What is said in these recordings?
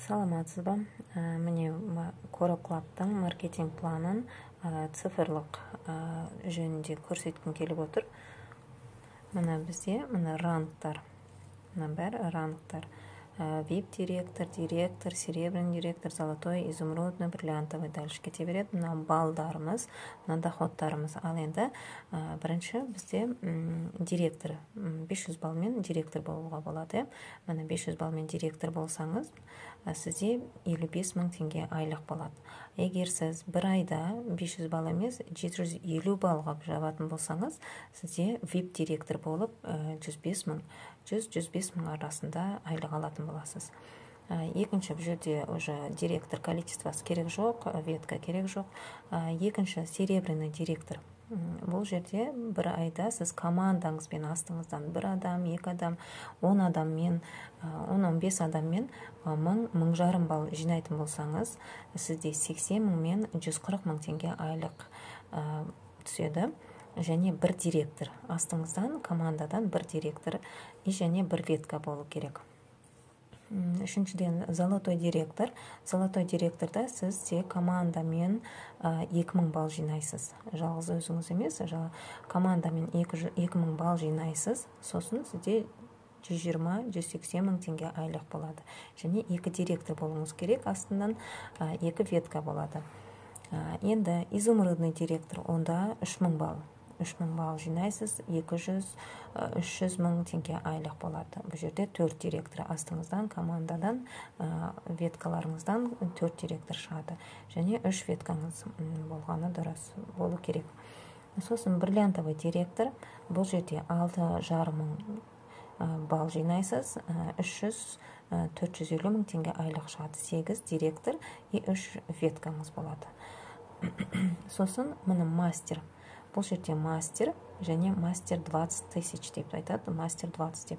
Саламатсыз ба? Міне Core Club'тың маркетинг планын цифрлық жөнінде көрсеткім келіп отыр. Мына бізде рангтар. Мына бәрі рангтар. Вип-директор, директор, серебряный директор, золотой, изумрудный, бриллиантовый дальше кете береді. Мына балдарымыз, мына доходтарымыз. Ал енді бірінші бізде директор 500 балмен директор болуға болады. Мына 500 балмен директор болсаңыз, сізде 55 мың теңге айлық болады. Егер сіз бір айда 500 бал емес 750 балға жабатын болсаңыз, сізде вип директор болып 100-105 мың арасында айлық алатын боласыз. Екінші бұл жерде уже директор количествосы керек жоқ, ветка керек жоқ. Екінші серебряный директор. Бұл жерде бір айда сіз командаңызбен астыңыздан бір адам, екі адам, 10 адаммен, 10-15 адаммен 1000-1050 балл жинайтын болсаңыз, сізде 80 мың мен 140 мың теңге айлық түседі. Және бір директор. Астыңыздан, командадан бір директор және бір ветка болу керек. Үшіншіден, золотой директор. Золотой директорда сіз командамен 2000 балл жинайсыз. Жалғыз өзіңіз емес, командамен 2000 балл жинайсыз. Сосын сізде 120-180 мың теңге айлық болады. Және екі директор болуыңыз керек, астынан екі ветка болады. Енді изумрудный директор, онда 3000 балл. 3000 балл жинайсыз, 200-300 мың теңге айлық болады. Бұл жерде 4 директор астыңыздан, командадан, веткаларыңыздан 4 директор шығады. Және 3 веткаңыз болғаны дұрыс болу керек. Сосын бриллиантовый директор, бұл жерде 6,5 мың балл жинайсыз, 300-450 мың теңге айлық шығады. 8 директор и 3 веткаңыз болады. Сосын мұны мастер. Бұл жерде мастер және мастер 20 тысяч деп айтады, мастер 20 деп.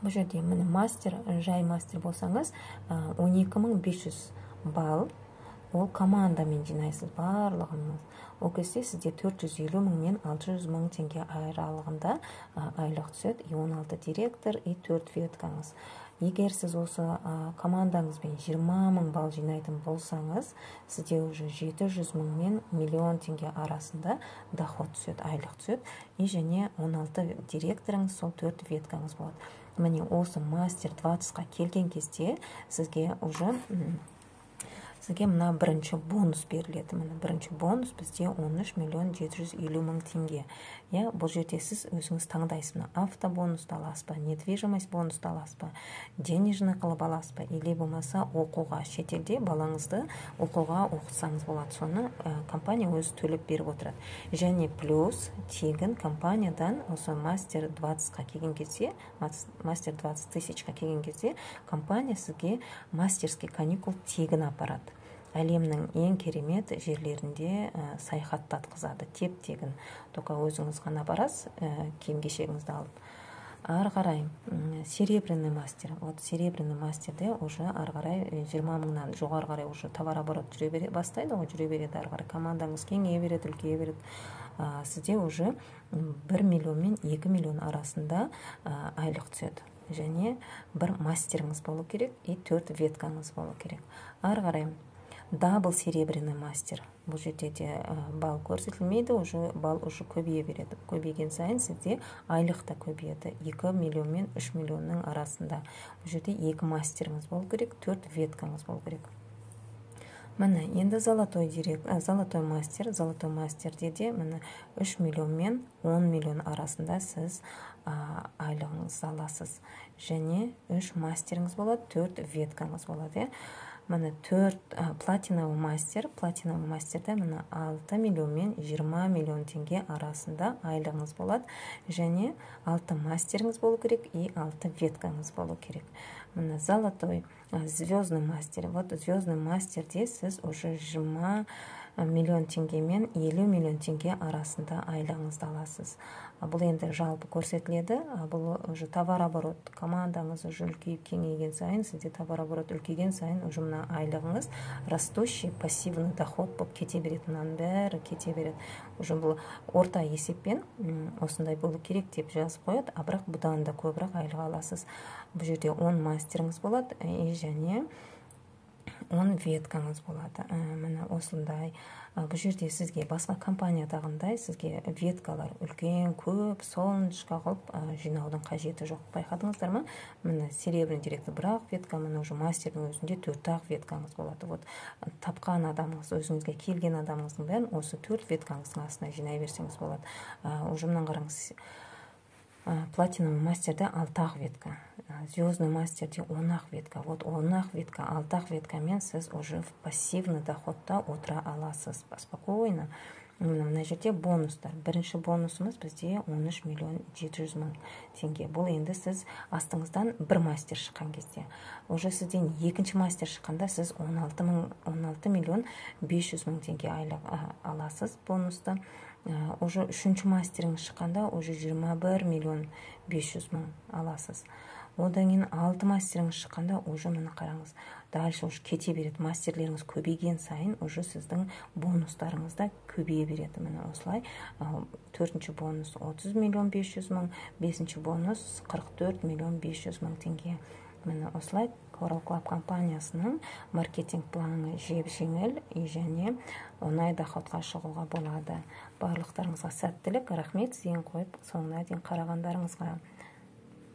Бұл жерде мұны мастер, жай мастер болсаңыз, 12500 балл, ол командамен жинайсыз барлығыңыз. Ол кезде сізде 450 мың мен 600 мың теңге аралығында айлық түседі, 16 директор и 4 веткаңыз. Егер сіз осы командаңызбен 20 мың балл жинайтын болсаңыз, сізде уже 700 мың мен миллион теңге арасында доход түседі, айлық түседі. И және 16 директорыңыз, сол 4 веткаңыз болады. Міне осы мастер 20-қа келген кезде сізге мына бірінші бонус беріледі. Мына бірінші бонус бізде 13 мың теңге. Бұл жерде сіз өзіңіз таңдайсыз. Автобонусты аласыз ба, недвижимость бонусты аласыз ба, денежный қылып аласыз ба, или болмаса оқуға, шетелде балаңызды оқуға оқытсаңыз болады. Соны компания өзі төлеп беріп отырады. Және плюс тегін компаниядан осы мастер 20-қа келген кезде, мастер 20 тысячқа келген кезде компания сізге мастерский каникул тегін апарады. Әлемнің ең керемет жерлерінде саяхаттатқызады, теп-тегін. Тоқа өзіңіз ғана барасыз, киім-кешегіңізді алып. Ары қарай серебряный мастер. Серебряный мастерде уже ары қарай 20 мыңнан жоғары қарай уже товарооборот жүре бастайды, жүре береді, ары қарай командаңыз кеңейе береді, үлкейе береді. Сізде уже 1 миллион мен 2 миллион арасында айлық түседі. Және бір мастеріңіз болу керек и 4 веткаңыз болу керек. Ары қарай дабл серебряный мастер. Бұл жерде де балл көрсетілмейді, балл уже көбейе береді. Көбейген сайын сізде айлық та көбейеді. 2 миллион мен 3 миллионның арасында. Бұл жерде 2 мастеріңіз болу керек, 4 веткаңыз болу керек. Міне, енді золотой мастер. Золотой мастерде де 3 миллион мен 10 миллион арасында сіз айлығыңыз аласыз. Және 3 мастеріңіз болады, 4 веткаңыз болады. Міне 4 платиновый мастер. Платиновый мастерде 6 миллион мен 20 миллион теңге арасында айлығыңыз болады. Және 6 мастеріңіз болу керек и 6 веткаңыз болу керек. Міне звездный мастер. Звездный мастерде сіз уже 20 миллион теңге мен 50 миллион теңге арасында айлығыңызды аласыз. Бұл енді жалпы көрсетіледі. Бұл уже товар оборот командаңыз уже үлкейіп кеңейген сайын, сізде товар оборот үлкейген сайын уже мына айлығыңыз растущий пассивный доход болып кете береді. Мынаның бәрі кете береді. Уже бұл орта есеппен осындай болу керек деп жазып қояды, бірақ бұдан да көбірек айлық аласыз. Бұл жерде 10 мастеріңіз болады, және 10 веткаңыз болады. Міне осындай. Бұл жерде сізге басқа компаниядағындай сізге веткалар үлкен, көп, солнышқа қылып жинаудың қажеті жоқ. Байқадыңыздар ма? Міне серебряный директор бірақ ветка, міне уже мастердің өзінде 4-ақ веткаңыз болады. Вот тапқан адамыңыз, өзіңізге келген адамыңыздың бәрін осы 4 веткаңыздың астына жинай берсеңіз болады. Уже мынаны қараңыз. Платиновый мастерде 6-ақ ветка, звездный мастерде 10-ақ ветка. Вот 10-ақ ветка, 6-ақ веткамен сіз уже в пассивный доходта отыра аласыз. Спокойно. Мына жерде бонустар. Бірінші бонусымыз бізде 13 миллион 700 мың теңге. Бұл енді сіз астыңыздан бір мастер шыққан кезде. Уже сізден екінші мастер шыққанда сіз 16 миллион 500 мың теңге айлық аласыз бонусты. Уже үшінші мастеріңіз шыққанда уже 21 миллион 500 мың аласыз. Одан кейін 6 мастеріңіз шыққанда уже мына қараңыз. Дальше уже кете береді. Мастерлеріңіз көбейген сайын уже сіздің бонустарыңыз да көбейе береді. Міне осылай. 4-ші бонус 30 миллион 500 мың, 5-ші бонус 44 миллион 500 мың теңге. Міне осылай Coral Club компаниясының маркетинг планы жеп-жеңіл және оңай доходқа шығуға болады. Барлықтарыңызға сәттілік, рахмет, зейін қойып соңына дейін қарағандарыңызға.